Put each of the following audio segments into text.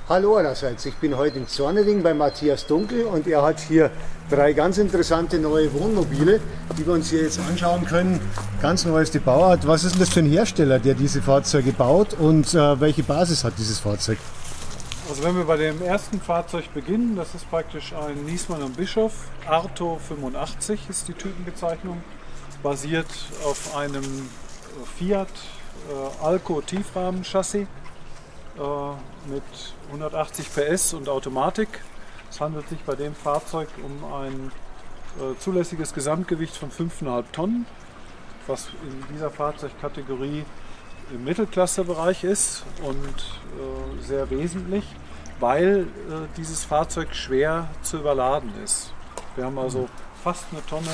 Hallo allerseits, ich bin heute in Zorneding bei Matthias Dunkel und er hat hier 3 ganz interessante neue Wohnmobile, die wir uns hier jetzt anschauen können. Ganz neueste Bauart. Was ist denn das für ein Hersteller, der diese Fahrzeuge baut und welche Basis hat dieses Fahrzeug? Also wenn wir bei dem ersten Fahrzeug beginnen, das ist praktisch ein Niesmann und Bischof, Arto 85 ist die Typenbezeichnung, basiert auf einem Fiat Alco Tiefrahmen-Chassis mit 180 PS und Automatik. Es handelt sich bei dem Fahrzeug um ein zulässiges Gesamtgewicht von 5,5 Tonnen, was in dieser Fahrzeugkategorie im Mittelklassebereich ist und sehr wesentlich, weil dieses Fahrzeug schwer zu überladen ist. Wir haben also fast eine Tonne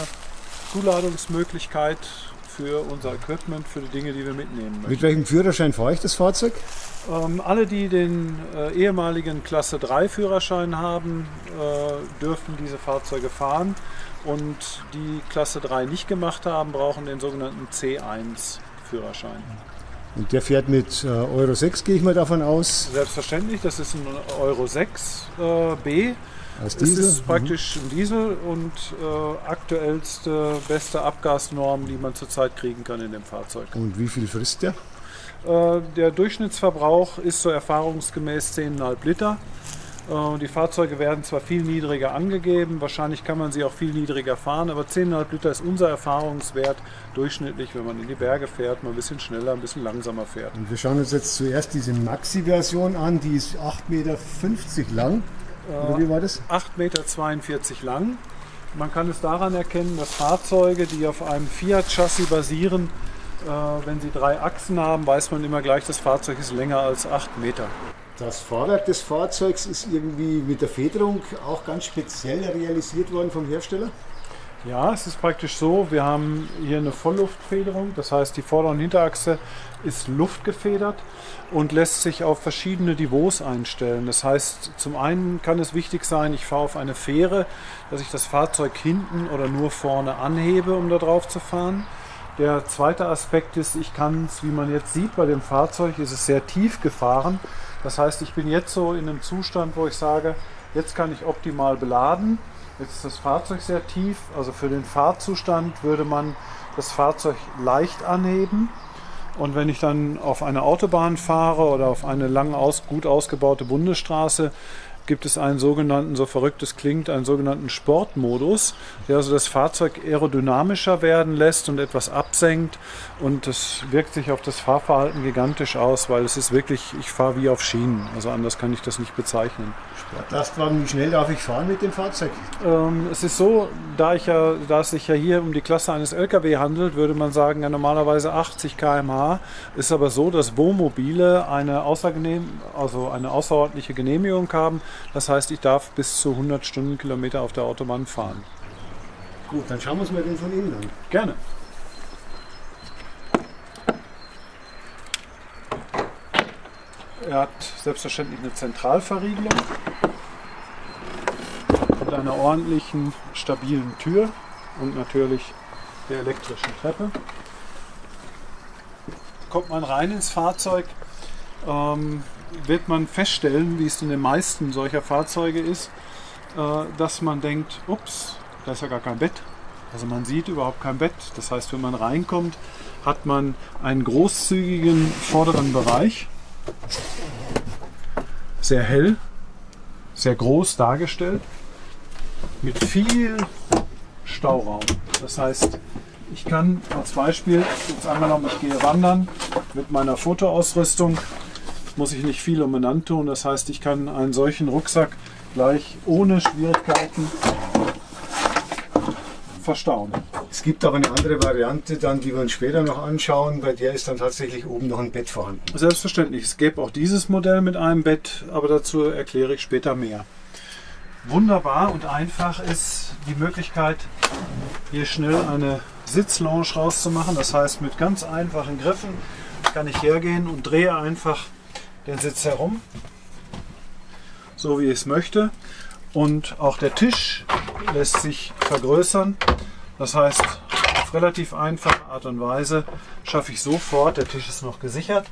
Zuladungsmöglichkeit für unser Equipment, für die Dinge, die wir mitnehmen möchten. Mit welchem Führerschein fahre ich das Fahrzeug? Alle, die den ehemaligen Klasse 3 Führerschein haben, dürfen diese Fahrzeuge fahren, und die Klasse 3 nicht gemacht haben, brauchen den sogenannten C1 Führerschein. Und der fährt mit Euro 6, gehe ich mal davon aus? Selbstverständlich, das ist ein Euro 6 B. Als Es ist praktisch ein Diesel und aktuellste, beste Abgasnorm, die man zurzeit kriegen kann in dem Fahrzeug. Und wie viel frisst der? Der Durchschnittsverbrauch ist so erfahrungsgemäß 10,5 Liter. Die Fahrzeuge werden zwar viel niedriger angegeben, wahrscheinlich kann man sie auch viel niedriger fahren, aber 10,5 Liter ist unser Erfahrungswert durchschnittlich, wenn man in die Berge fährt, mal ein bisschen schneller, ein bisschen langsamer fährt. Und wir schauen uns jetzt zuerst diese Maxi-Version an, die ist 8,50 Meter lang. Oder wie war das? 8,42 Meter lang. Man kann es daran erkennen, dass Fahrzeuge, die auf einem Fiat-Chassis basieren, wenn sie 3 Achsen haben, weiß man immer gleich, das Fahrzeug ist länger als 8 Meter. Das Fahrwerk des Fahrzeugs ist irgendwie mit der Federung auch ganz speziell realisiert worden vom Hersteller? Ja, es ist praktisch so, wir haben hier eine Vollluftfederung, das heißt die Vorder- und Hinterachse ist luftgefedert und lässt sich auf verschiedene Niveaus einstellen. Das heißt, zum einen kann es wichtig sein, ich fahre auf eine Fähre, dass ich das Fahrzeug hinten oder nur vorne anhebe, um da drauf zu fahren. Der zweite Aspekt ist, ich kann es, wie man jetzt sieht bei dem Fahrzeug, ist es sehr tief gefahren. Das heißt, ich bin jetzt so in einem Zustand, wo ich sage, jetzt kann ich optimal beladen. Jetzt ist das Fahrzeug sehr tief, also für den Fahrzustand würde man das Fahrzeug leicht anheben. Und wenn ich dann auf eine Autobahn fahre oder auf eine gut ausgebaute Bundesstraße, gibt es einen sogenannten, so verrückt es klingt, einen sogenannten Sportmodus, der also das Fahrzeug aerodynamischer werden lässt und etwas absenkt, und das wirkt sich auf das Fahrverhalten gigantisch aus, weil es ist wirklich, ich fahre wie auf Schienen, also anders kann ich das nicht bezeichnen. Sportlastwagen, wie schnell darf ich fahren mit dem Fahrzeug? Es ist so, da es sich ja hier um die Klasse eines LKW handelt, würde man sagen, ja, normalerweise 80 km/h. Ist aber so, dass Wohnmobile eine außerordentliche Genehmigung haben. Das heißt, ich darf bis zu 100 Stundenkilometer auf der Autobahn fahren. Gut, dann schauen wir uns mal den von innen an. Gerne. Er hat selbstverständlich eine Zentralverriegelung mit einer ordentlichen, stabilen Tür und natürlich der elektrischen Treppe. Kommt man rein ins Fahrzeug, wird man feststellen, wie es in den meisten solcher Fahrzeuge ist, dass man denkt, ups, da ist ja gar kein Bett. Also man sieht überhaupt kein Bett. Das heißt, wenn man reinkommt, hat man einen großzügigen vorderen Bereich. Sehr hell, sehr groß dargestellt, mit viel Stauraum. Das heißt, ich kann als Beispiel, jetzt angenommen, ich gehe wandern mit meiner Fotoausrüstung, muss ich nicht viel umeinander tun. Das heißt, ich kann einen solchen Rucksack gleich ohne Schwierigkeiten verstauen. Es gibt aber eine andere Variante, dann, die wir uns später noch anschauen, bei der ist dann tatsächlich oben noch ein Bett vorhanden. Selbstverständlich, es gäbe auch dieses Modell mit einem Bett, aber dazu erkläre ich später mehr. Wunderbar und einfach ist die Möglichkeit, hier schnell eine Sitzlounge rauszumachen. Das heißt, mit ganz einfachen Griffen kann ich hergehen und drehe einfach den Sitz herum, so wie ich es möchte. Und auch der Tisch lässt sich vergrößern. Das heißt, auf relativ einfache Art und Weise schaffe ich sofort, der Tisch ist noch gesichert,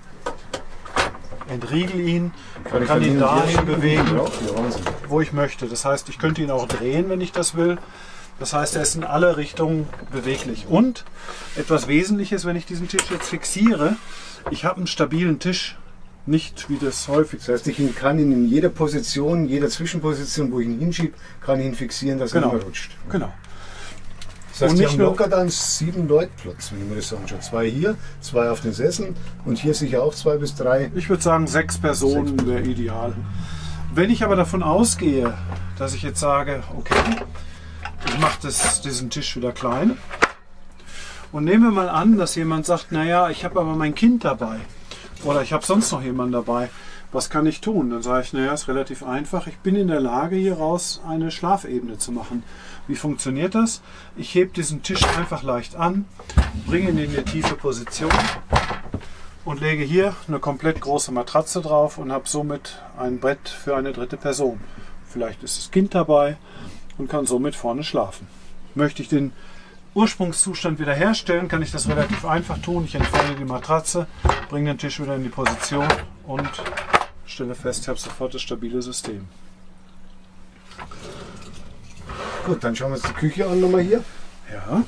entriegel ihn, kann ihn dahin bewegen, wo ich möchte. Das heißt, ich könnte ihn auch drehen, wenn ich das will. Das heißt, er ist in alle Richtungen beweglich. Und etwas Wesentliches, wenn ich diesen Tisch jetzt fixiere, ich habe einen stabilen Tisch, nicht wie das häufig. Das heißt, ich kann ihn in jeder Position, jeder Zwischenposition, wo ich ihn hinschiebe, kann ich ihn fixieren, dass er nicht mehr rutscht. Genau. Das heißt, die haben locker dann 7 Leute Platz, wenn ich mir das anschaue. 2 hier, 2 auf den Sesseln und hier sicher auch 2 bis 3. Ich würde sagen, 6 Personen wäre ideal. Wenn ich aber davon ausgehe, dass ich jetzt sage, okay, ich mache diesen Tisch wieder klein und nehmen wir mal an, dass jemand sagt, naja, ich habe aber mein Kind dabei oder ich habe sonst noch jemanden dabei. Was kann ich tun? Dann sage ich, naja, ist relativ einfach. Ich bin in der Lage, hieraus eine Schlafebene zu machen. Wie funktioniert das? Ich hebe diesen Tisch einfach leicht an, bringe ihn in eine tiefe Position und lege hier eine komplett große Matratze drauf und habe somit ein Brett für eine dritte Person. Vielleicht ist das Kind dabei und kann somit vorne schlafen. Möchte ich den Ursprungszustand wiederherstellen, kann ich das relativ einfach tun. Ich entferne die Matratze, bringe den Tisch wieder in die Position und stelle fest, ich habe sofort das stabile System. Gut, dann schauen wir uns die Küche an nochmal hier. Ja.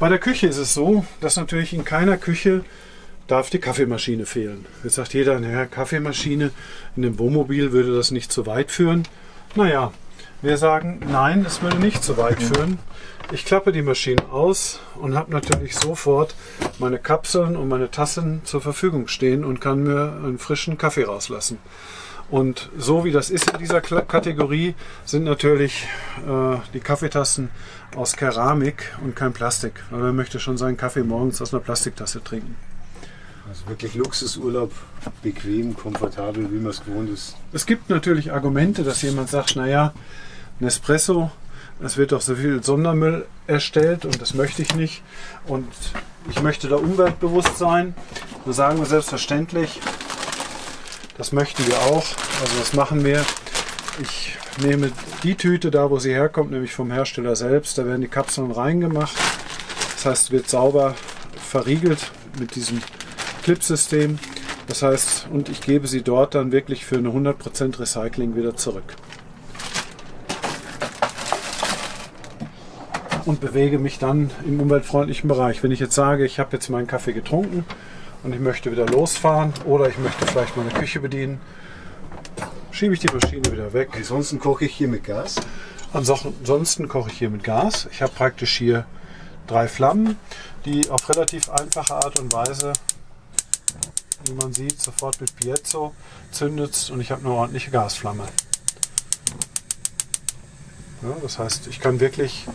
Bei der Küche ist es so, dass natürlich in keiner Küche darf die Kaffeemaschine fehlen. Jetzt sagt jeder, naja, Kaffeemaschine, in dem Wohnmobil würde das nicht zu weit führen. Naja, wir sagen, nein, es würde nicht zu weit führen. Ich klappe die Maschine aus und habe natürlich sofort meine Kapseln und meine Tassen zur Verfügung stehen und kann mir einen frischen Kaffee rauslassen. Und so wie das ist in dieser Kategorie, sind natürlich die Kaffeetassen aus Keramik und kein Plastik. Weil man möchte schon seinen Kaffee morgens aus einer Plastiktasse trinken. Also wirklich Luxusurlaub, bequem, komfortabel, wie man es gewohnt ist. Es gibt natürlich Argumente, dass jemand sagt, naja, Nespresso, es wird doch so viel Sondermüll erstellt und das möchte ich nicht. Und ich möchte da umweltbewusst sein. Da sagen wir selbstverständlich, das möchten wir auch. Also das machen wir. Ich nehme die Tüte da, wo sie herkommt, nämlich vom Hersteller selbst. Da werden die Kapseln reingemacht. Das heißt, wird sauber verriegelt mit diesem Clipsystem. Das heißt, und ich gebe sie dort dann wirklich für eine 100% Recycling wieder zurück. Und bewege mich dann im umweltfreundlichen Bereich. Wenn ich jetzt sage, ich habe jetzt meinen Kaffee getrunken und ich möchte wieder losfahren oder ich möchte vielleicht meine Küche bedienen, schiebe ich die Maschine wieder weg. Ansonsten koche ich hier mit Gas? Ansonsten koche ich hier mit Gas. Ich habe praktisch hier 3 Flammen, die auf relativ einfache Art und Weise, wie man sieht, sofort mit Piezo zündet und ich habe eine ordentliche Gasflamme. Ja, das heißt, ich kann wirklich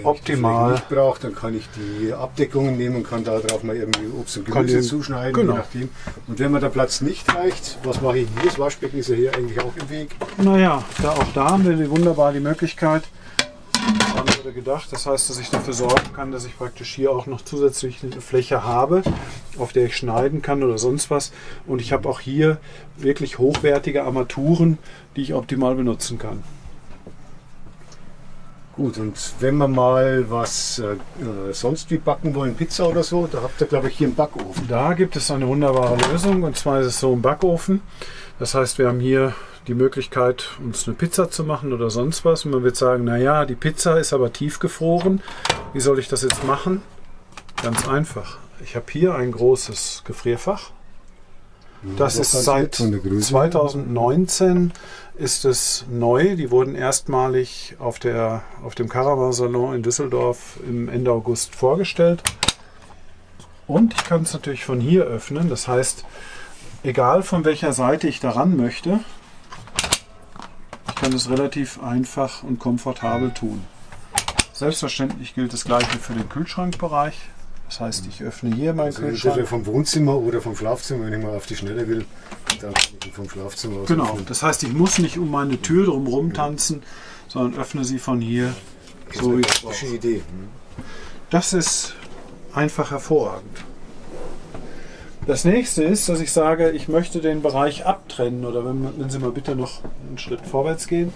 optimal. Wenn ich die nicht brauche, dann kann ich die Abdeckungen nehmen und kann da drauf mal irgendwie Obst und Gemüse zuschneiden, genau. Je nachdem. Und wenn mir der Platz nicht reicht, was mache ich hier? Das Waschbecken ist ja hier eigentlich auch im Weg. Naja, auch da haben wir wunderbar die Möglichkeit, das haben wir gedacht, das heißt, dass ich dafür sorgen kann, dass ich praktisch hier auch noch zusätzlich eine Fläche habe, auf der ich schneiden kann oder sonst was. Und ich habe auch hier wirklich hochwertige Armaturen, die ich optimal benutzen kann. Gut, und wenn wir mal was sonst wie backen wollen, Pizza oder so, da habt ihr, glaube ich, hier einen Backofen. Da gibt es eine wunderbare Lösung, und zwar ist es so ein Backofen. Das heißt, wir haben hier die Möglichkeit, uns eine Pizza zu machen oder sonst was. Und man wird sagen, naja, die Pizza ist aber tiefgefroren. Wie soll ich das jetzt machen? Ganz einfach. Ich habe hier ein großes Gefrierfach. Das ist seit 2019 ist es neu. Die wurden erstmalig auf dem Caravan-Salon in Düsseldorf im Ende August vorgestellt. Und ich kann es natürlich von hier öffnen. Das heißt, egal von welcher Seite ich daran möchte, ich kann es relativ einfach und komfortabel tun. Selbstverständlich gilt das Gleiche für den Kühlschrankbereich. Das heißt, ich öffne hier meinen Kühlschrank. Entweder vom Wohnzimmer oder vom Schlafzimmer, wenn ich mal auf die Schnelle will, dann kann ich vom Schlafzimmer aus. Genau, das heißt, ich muss nicht um meine Tür drumherum tanzen, sondern öffne sie von hier. Das so ist eine gute Idee. Das ist einfach hervorragend. Das nächste ist, dass ich sage, ich möchte den Bereich abtrennen, oder wenn Sie mal bitte noch einen Schritt vorwärts gehen,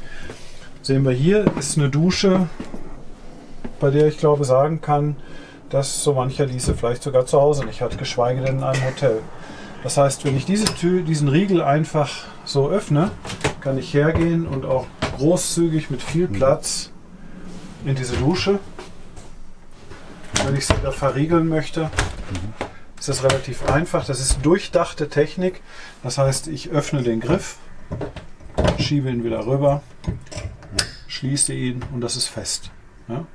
sehen wir hier ist eine Dusche, bei der ich glaube sagen kann, dass so mancher diese vielleicht sogar zu Hause nicht hat, geschweige denn in einem Hotel. Das heißt, wenn ich diesen Riegel einfach so öffne, kann ich hergehen und auch großzügig mit viel Platz in diese Dusche. Wenn ich sie da verriegeln möchte, ist das relativ einfach. Das ist durchdachte Technik. Das heißt, ich öffne den Griff, schiebe ihn wieder rüber, schließe ihn und das ist fest. Ja?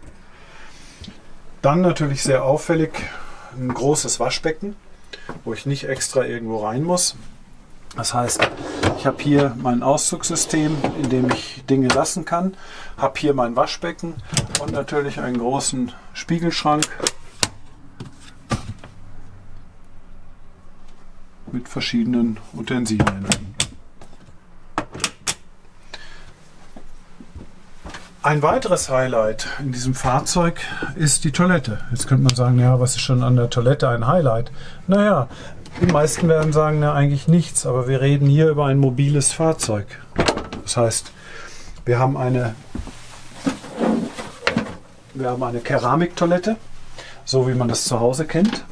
Dann natürlich sehr auffällig ein großes Waschbecken, wo ich nicht extra irgendwo rein muss. Das heißt, ich habe hier mein Auszugssystem, in dem ich Dinge lassen kann, habe hier mein Waschbecken und natürlich einen großen Spiegelschrank mit verschiedenen Utensilien. Ein weiteres Highlight in diesem Fahrzeug ist die Toilette. Jetzt könnte man sagen, ja, was ist schon an der Toilette ein Highlight? Naja, die meisten werden sagen, na, eigentlich nichts, aber wir reden hier über ein mobiles Fahrzeug. Das heißt, wir haben eine Keramiktoilette, so wie man das zu Hause kennt.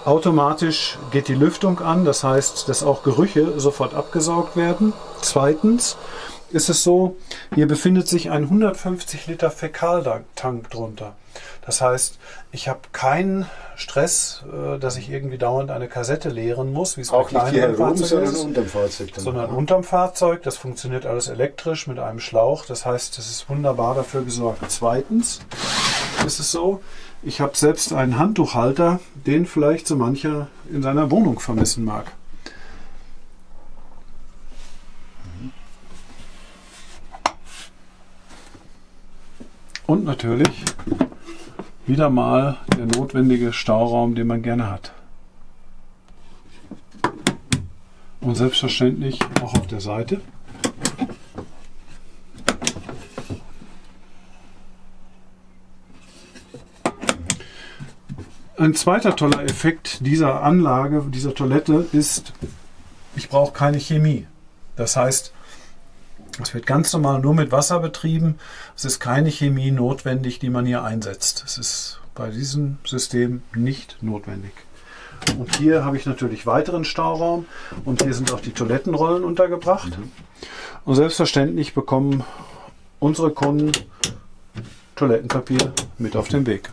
Automatisch geht die Lüftung an, das heißt, dass auch Gerüche sofort abgesaugt werden. Zweitens ist es so, hier befindet sich ein 150 Liter Fäkaltank drunter. Das heißt, ich habe keinen Stress, dass ich irgendwie dauernd eine Kassette leeren muss, wie es auch bei kleineren Fahrzeugen ist, unterm Fahrzeug. sondern unterm Fahrzeug. Das funktioniert alles elektrisch mit einem Schlauch. Das heißt, das ist wunderbar dafür gesorgt. Zweitens ist es so, ich habe selbst einen Handtuchhalter, den vielleicht so mancher in seiner Wohnung vermissen mag. Und natürlich wieder mal der notwendige Stauraum, den man gerne hat. Und selbstverständlich auch auf der Seite. Ein zweiter toller Effekt dieser Anlage, dieser Toilette ist, ich brauche keine Chemie. Das heißt, es wird ganz normal nur mit Wasser betrieben. Es ist keine Chemie notwendig, die man hier einsetzt. Es ist bei diesem System nicht notwendig. Und hier habe ich natürlich weiteren Stauraum und hier sind auch die Toilettenrollen untergebracht. Und selbstverständlich bekommen unsere Kunden Toilettenpapier mit auf den Weg.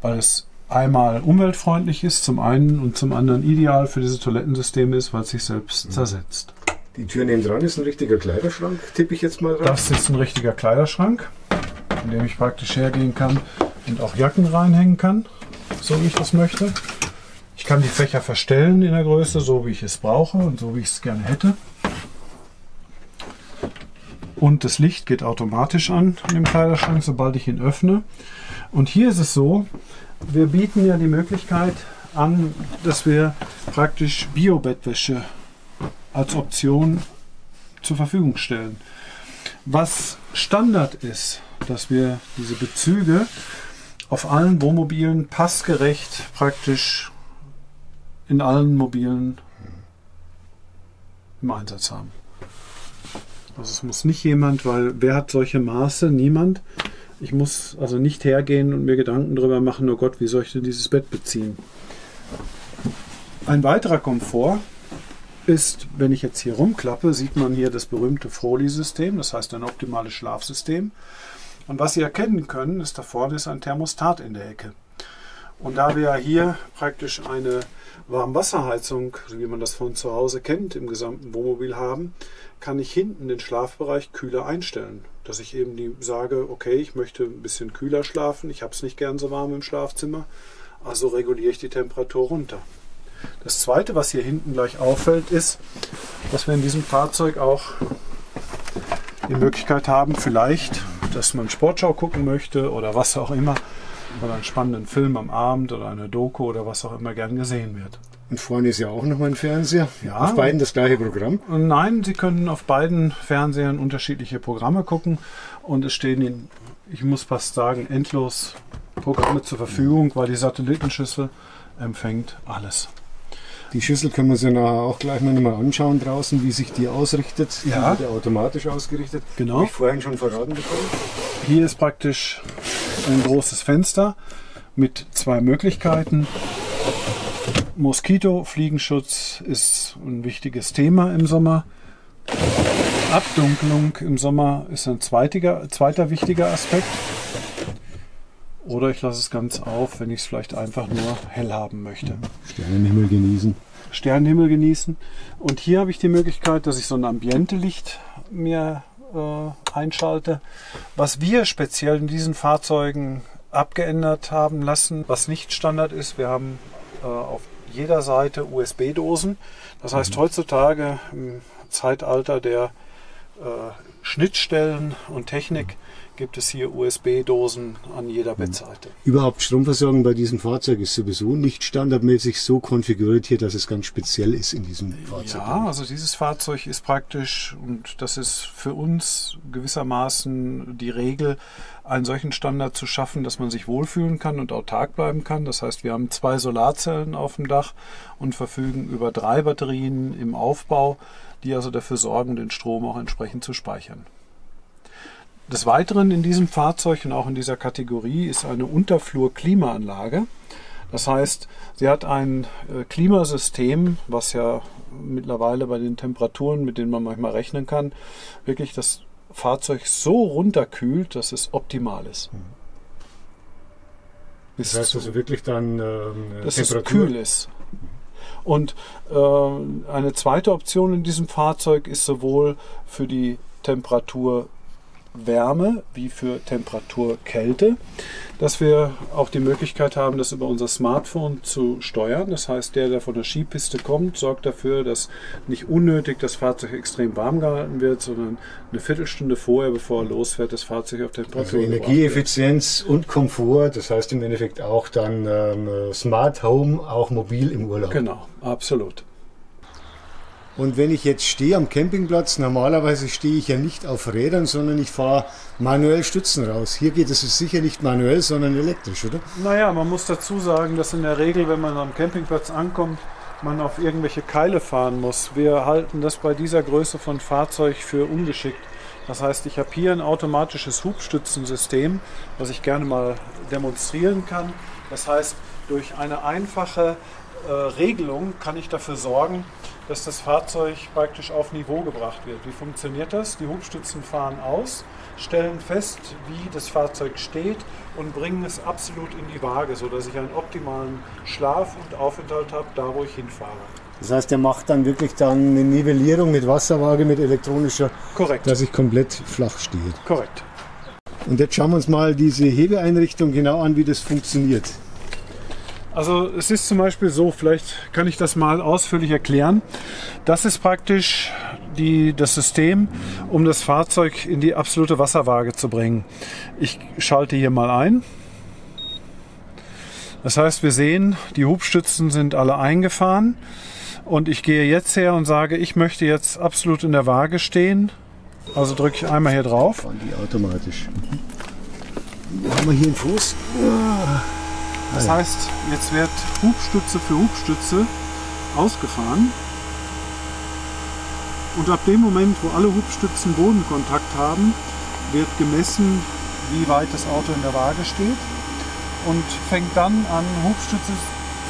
Weil es einmal umweltfreundlich ist, zum einen, und zum anderen ideal für diese Toilettensysteme ist, weil es sich selbst zersetzt. Die Tür nebendran ist ein richtiger Kleiderschrank, tippe ich jetzt mal drauf. Das ist ein richtiger Kleiderschrank, in dem ich praktisch hergehen kann und auch Jacken reinhängen kann, so wie ich das möchte. Ich kann die Fächer verstellen in der Größe, so wie ich es brauche und so wie ich es gerne hätte. Und das Licht geht automatisch an in dem Kleiderschrank, sobald ich ihn öffne. Und hier ist es so, wir bieten ja die Möglichkeit an, dass wir praktisch Bio-Bettwäsche als Option zur Verfügung stellen. Was Standard ist, dass wir diese Bezüge auf allen Wohnmobilen passgerecht praktisch in allen Mobilen im Einsatz haben. Also es muss nicht jemand, weil wer hat solche Maße? Niemand. Ich muss also nicht hergehen und mir Gedanken darüber machen, oh Gott, wie soll ich denn dieses Bett beziehen? Ein weiterer Komfort ist, wenn ich jetzt hier rumklappe, sieht man hier das berühmte Froli-System, das heißt ein optimales Schlafsystem. Und was Sie erkennen können, ist, da vorne ist ein Thermostat in der Ecke. Und da wir ja hier praktisch eine Warmwasserheizung, so wie man das von zu Hause kennt, im gesamten Wohnmobil haben, kann ich hinten den Schlafbereich kühler einstellen. Dass ich eben sage, okay, ich möchte ein bisschen kühler schlafen, ich habe es nicht gern so warm im Schlafzimmer, also reguliere ich die Temperatur runter. Das zweite, was hier hinten gleich auffällt, ist, dass wir in diesem Fahrzeug auch die Möglichkeit haben, vielleicht, dass man Sportschau gucken möchte oder was auch immer, oder einen spannenden Film am Abend oder eine Doku oder was auch immer gern gesehen wird. Und vorne ist ja auch noch mal ein Fernseher. Ja. Auf beiden das gleiche Programm? Nein, Sie können auf beiden Fernsehern unterschiedliche Programme gucken und es stehen Ihnen, ich muss fast sagen, endlos Programme zur Verfügung, weil die Satellitenschüssel empfängt alles. Die Schüssel können wir uns ja nachher auch gleich noch mal anschauen draußen, wie sich die ausrichtet. Ja. Die wird ja automatisch ausgerichtet. Genau. Habe ich vorhin schon verraten bekommen. Hier ist praktisch ein großes Fenster mit zwei Möglichkeiten. Moskito, Fliegenschutz ist ein wichtiges Thema im Sommer. Abdunkelung im Sommer ist ein zweiter wichtiger Aspekt. Oder ich lasse es ganz auf, wenn ich es vielleicht einfach nur hell haben möchte. Sternenhimmel genießen. Sternenhimmel genießen. Und hier habe ich die Möglichkeit, dass ich so ein Ambiente-Licht mir einschalte. Was wir speziell in diesen Fahrzeugen abgeändert haben lassen, was nicht Standard ist, wir haben auf jeder Seite USB-Dosen. Das heißt, heutzutage im Zeitalter der Schnittstellen und Technik gibt es hier USB-Dosen an jeder Bettseite. Überhaupt Stromversorgung bei diesem Fahrzeug ist sowieso nicht standardmäßig so konfiguriert hier, dass es ganz speziell ist in diesem Fahrzeug. Ja, also dieses Fahrzeug ist praktisch, und das ist für uns gewissermaßen die Regel, einen solchen Standard zu schaffen, dass man sich wohlfühlen kann und autark bleiben kann. Das heißt, wir haben 2 Solarzellen auf dem Dach und verfügen über 3 Batterien im Aufbau, die also dafür sorgen, den Strom auch entsprechend zu speichern. Des Weiteren in diesem Fahrzeug und auch in dieser Kategorie ist eine Unterflur-Klimaanlage. Das heißt, sie hat ein Klimasystem, was ja mittlerweile bei den Temperaturen, mit denen man manchmal rechnen kann, wirklich das Fahrzeug so runterkühlt, dass es optimal ist. Das heißt also wirklich dann dass es kühl ist. Und eine zweite Option in diesem Fahrzeug ist sowohl für die Temperatur Wärme wie für Temperaturkälte, dass wir auch die Möglichkeit haben, das über unser Smartphone zu steuern. Das heißt, der von der Skipiste kommt, sorgt dafür, dass nicht unnötig das Fahrzeug extrem warm gehalten wird, sondern eine Viertelstunde vorher, bevor er losfährt, das Fahrzeug auf Temperatur. Also Energieeffizienz und Komfort, das heißt im Endeffekt auch dann Smart Home, auch mobil im Urlaub. Genau, absolut. Und wenn ich jetzt stehe am Campingplatz, normalerweise stehe ich ja nicht auf Rädern, sondern ich fahre manuell Stützen raus. Hier geht es sicher nicht manuell, sondern elektrisch, oder? Naja, man muss dazu sagen, dass in der Regel, wenn man am Campingplatz ankommt, man auf irgendwelche Keile fahren muss. Wir halten das bei dieser Größe von Fahrzeug für ungeschickt. Das heißt, ich habe hier ein automatisches Hubstützensystem, was ich gerne mal demonstrieren kann. Das heißt, durch eine einfache Regelung kann ich dafür sorgen, dass das Fahrzeug praktisch auf Niveau gebracht wird. Wie funktioniert das? Die Hubstützen fahren aus, stellen fest, wie das Fahrzeug steht und bringen es absolut in die Waage, sodass ich einen optimalen Schlaf und Aufenthalt habe, da wo ich hinfahre. Das heißt, er macht dann wirklich dann eine Nivellierung mit Wasserwaage, mit elektronischer, Korrekt. Dass ich komplett flach stehe. Korrekt. Und jetzt schauen wir uns mal diese Hebeeinrichtung genau an, wie das funktioniert. Also es ist zum Beispiel so, vielleicht kann ich das mal ausführlich erklären. Das ist praktisch das System, um das Fahrzeug in die absolute Wasserwaage zu bringen. Ich schalte hier mal ein. Das heißt, wir sehen, die Hubstützen sind alle eingefahren. Und ich gehe jetzt her und sage, ich möchte jetzt absolut in der Waage stehen. Also drücke ich einmal hier drauf. Fahren die automatisch. Haben wir hier einen Fuß? Das heißt, jetzt wird Hubstütze für Hubstütze ausgefahren. Und ab dem Moment, wo alle Hubstützen Bodenkontakt haben, wird gemessen, wie weit das Auto in der Waage steht. Und fängt dann an, Hubstütze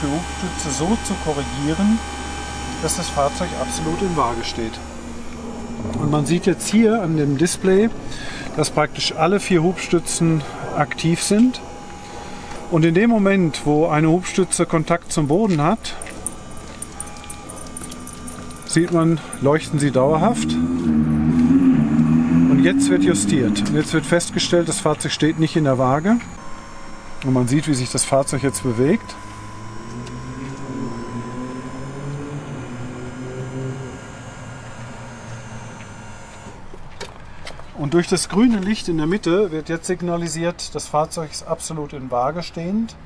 für Hubstütze so zu korrigieren, dass das Fahrzeug absolut in Waage steht. Und man sieht jetzt hier an dem Display, dass praktisch alle 4 Hubstützen aktiv sind. Und in dem Moment, wo eine Hubstütze Kontakt zum Boden hat, sieht man, leuchten sie dauerhaft. Und jetzt wird justiert. Und jetzt wird festgestellt, das Fahrzeug steht nicht in der Waage. Und man sieht, wie sich das Fahrzeug jetzt bewegt. Und durch das grüne Licht in der Mitte wird jetzt signalisiert, das Fahrzeug ist absolut in Waage stehend.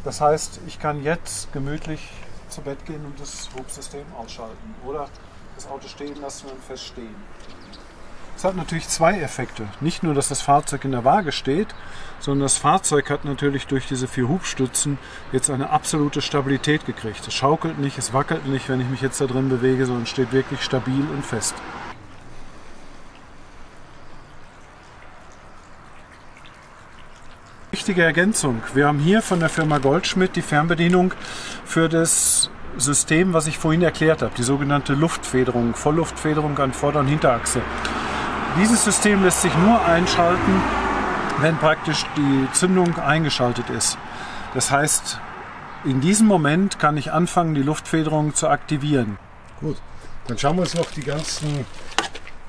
Das heißt, ich kann jetzt gemütlich zu Bett gehen und das Hubsystem ausschalten oder das Auto stehen lassen und feststehen. Es hat natürlich 2 Effekte. Nicht nur, dass das Fahrzeug in der Waage steht, sondern das Fahrzeug hat natürlich durch diese 4 Hubstützen jetzt eine absolute Stabilität gekriegt. Es schaukelt nicht, es wackelt nicht, wenn ich mich jetzt da drin bewege, sondern steht wirklich stabil und fest. Wichtige Ergänzung. Wir haben hier von der Firma Goldschmidt die Fernbedienung für das System, was ich vorhin erklärt habe, die sogenannte Luftfederung, Vollluftfederung an Vorder- und Hinterachse. Dieses System lässt sich nur einschalten, wenn praktisch die Zündung eingeschaltet ist. Das heißt, in diesem Moment kann ich anfangen, die Luftfederung zu aktivieren. Gut, dann schauen wir uns noch die ganzen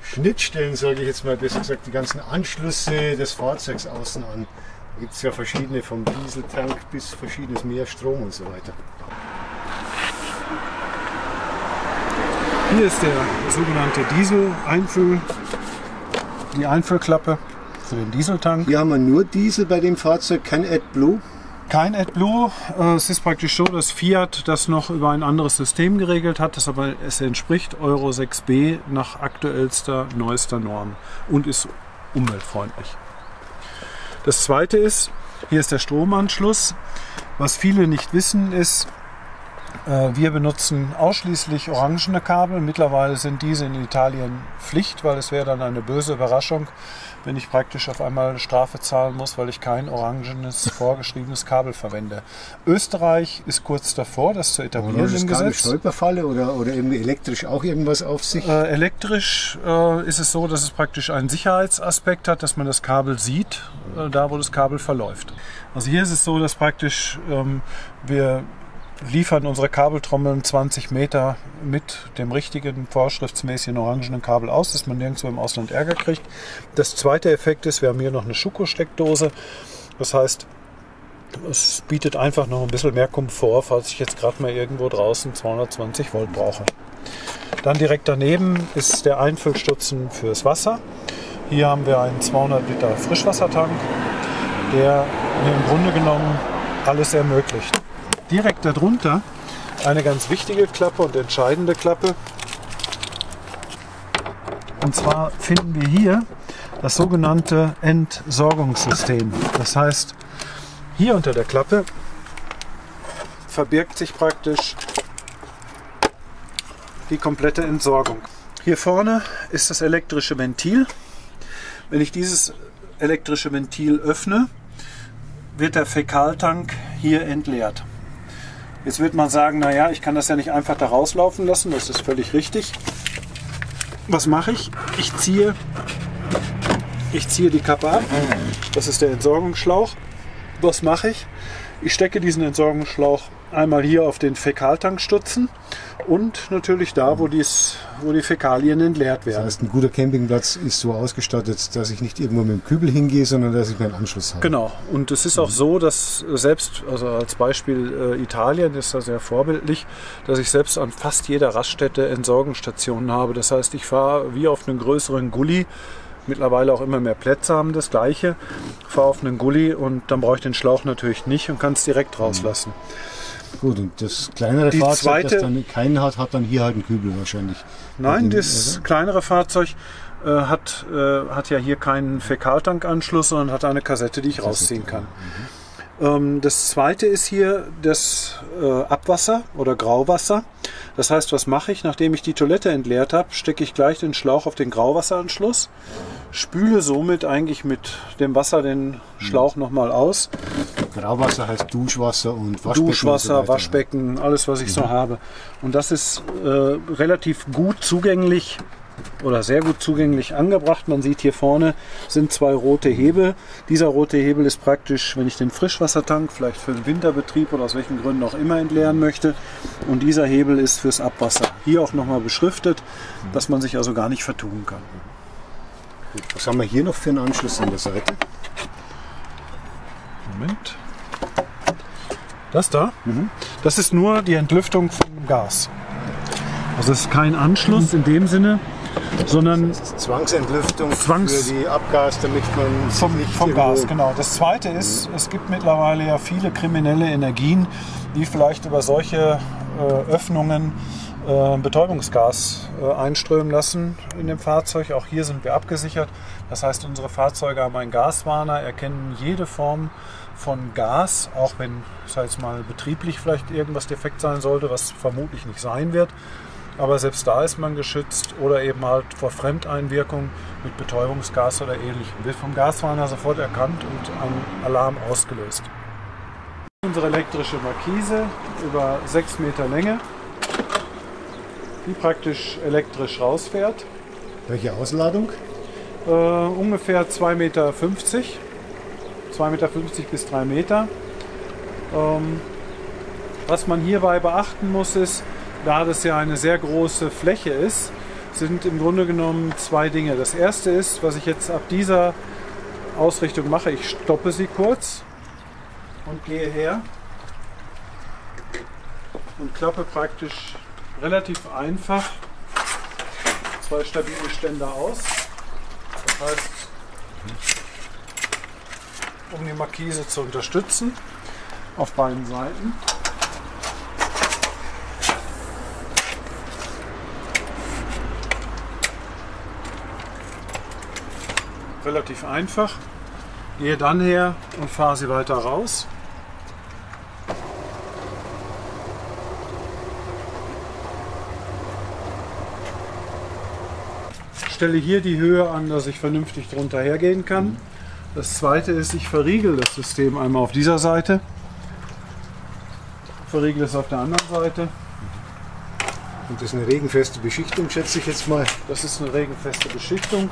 Schnittstellen, sage ich jetzt mal, besser gesagt, die ganzen Anschlüsse des Fahrzeugs außen an. Da gibt es ja verschiedene, vom Dieseltank bis verschiedenes mehr Strom und so weiter. Hier ist der sogenannte die Einfüllklappe für den Dieseltank. Hier haben wir nur Diesel bei dem Fahrzeug, kein AdBlue. Kein AdBlue. Es ist praktisch so, dass Fiat das noch über ein anderes System geregelt hat, es entspricht Euro 6b nach aktuellster, neuester Norm und ist umweltfreundlich. Das zweite ist, hier ist der Stromanschluss. Was viele nicht wissen ist, wir benutzen ausschließlich orangene Kabel. Mittlerweile sind diese in Italien Pflicht, weil es wäre dann eine böse Überraschung, wenn ich praktisch auf einmal Strafe zahlen muss, weil ich kein orangenes vorgeschriebenes Kabel verwende. Österreich ist kurz davor, das zu etablieren im Gesetz. Stolperfalle oder irgendwie elektrisch auch irgendwas auf sich? Elektrisch ist es so, dass es praktisch einen Sicherheitsaspekt hat, dass man das Kabel sieht, da wo das Kabel verläuft. Also hier ist es so, dass praktisch wir liefern unsere Kabeltrommeln 20 Meter mit dem richtigen, vorschriftsmäßigen orangenen Kabel aus, dass man nirgendwo im Ausland Ärger kriegt. Das zweite Effekt ist, wir haben hier noch eine Schuko-Steckdose. Das heißt, es bietet einfach noch ein bisschen mehr Komfort, falls ich jetzt gerade mal irgendwo draußen 220 Volt brauche. Dann direkt daneben ist der Einfüllstutzen fürs Wasser. Hier haben wir einen 200 Liter Frischwassertank, der mir im Grunde genommen alles ermöglicht. Direkt darunter eine ganz wichtige Klappe und entscheidende Klappe. Und zwar finden wir hier das sogenannte Entsorgungssystem. Das heißt, hier unter der Klappe verbirgt sich praktisch die komplette Entsorgung. Hier vorne ist das elektrische Ventil. Wenn ich dieses elektrische Ventil öffne, wird der Fäkaltank hier entleert. Jetzt wird man sagen, naja, ich kann das ja nicht einfach da rauslaufen lassen, das ist völlig richtig. Was mache ich? Ich ziehe die Kappe ab, das ist der Entsorgungsschlauch. Was mache ich? Ich stecke diesen Entsorgungsschlauch einmal hier auf den Fäkaltankstutzen und natürlich da, wo die Fäkalien entleert werden. Das heißt, ein guter Campingplatz ist so ausgestattet, dass ich nicht irgendwo mit dem Kübel hingehe, sondern dass ich meinen Anschluss habe. Genau. Und es ist auch so, dass selbst, also als Beispiel Italien ist da sehr vorbildlich, dass ich selbst an fast jeder Raststätte Entsorgungsstationen habe. Das heißt, ich fahre wie auf einen größeren Gully, mittlerweile auch immer mehr Plätze haben das gleiche, fahre auf einen Gully und dann brauche ich den Schlauch natürlich nicht und kann es direkt rauslassen. Gut, und das kleinere Fahrzeug, das dann keinen hat, hat dann hier halt einen Kübel wahrscheinlich. Nein, das kleinere Fahrzeug hat ja hier keinen Fäkaltankanschluss, sondern hat eine Kassette, die ich rausziehen kann. Das zweite ist hier das Abwasser oder Grauwasser. Das heißt, was mache ich? Nachdem ich die Toilette entleert habe, stecke ich gleich den Schlauch auf den Grauwasseranschluss, spüle somit eigentlich mit dem Wasser den Schlauch nochmal aus. Grauwasser heißt Duschwasser und Waschbecken. Duschwasser, und so Waschbecken, alles was ich so habe. Und das ist relativ gut zugänglich oder sehr gut zugänglich angebracht. Man sieht hier vorne sind zwei rote Hebel. Dieser rote Hebel ist praktisch, wenn ich den Frischwassertank vielleicht für den Winterbetrieb oder aus welchen Gründen auch immer entleeren möchte. Und dieser Hebel ist fürs Abwasser. Hier auch nochmal beschriftet, dass man sich also gar nicht vertun kann. Gut, was haben wir hier noch für einen Anschluss an der Seite? Moment. Das da, das ist nur die Entlüftung vom Gas. Also es ist kein Anschluss in dem Sinne, sondern das ist Zwangsentlüftung für die Abgas, damit man vom Gas, genau. Das zweite ist, es gibt mittlerweile ja viele kriminelle Energien, die vielleicht über solche Öffnungen Betäubungsgas einströmen lassen in dem Fahrzeug. Auch hier sind wir abgesichert. Das heißt, unsere Fahrzeuge haben einen Gaswarner, erkennen jede Form von Gas, auch wenn, ich sage jetzt mal, betrieblich vielleicht irgendwas defekt sein sollte, was vermutlich nicht sein wird. aber selbst da ist man geschützt oder eben halt vor Fremdeinwirkung mit Betäubungsgas oder ähnlichem. Wird vom Gaswarner sofort erkannt und ein Alarm ausgelöst. Unsere elektrische Markise über 6 Meter Länge, die praktisch elektrisch rausfährt. Welche Ausladung? Ungefähr 2,50 Meter, 2,50 Meter bis 3 Meter. Was man hierbei beachten muss ist, da das ja eine sehr große Fläche ist, sind im Grunde genommen 2 Dinge. Das erste ist, was ich jetzt ab dieser Ausrichtung mache, ich stoppe sie kurz und gehe her und klappe praktisch relativ einfach 2 stabile Ständer aus. Das heißt, um die Markise zu unterstützen, auf beiden Seiten. Relativ einfach. Gehe dann her und fahre sie weiter raus. Stelle hier die Höhe an, dass ich vernünftig drunter hergehen kann. Das zweite ist, ich verriegel das System einmal auf dieser Seite, verriegel es auf der anderen Seite. Und das ist eine regenfeste Beschichtung, schätze ich jetzt mal. Das ist eine regenfeste Beschichtung.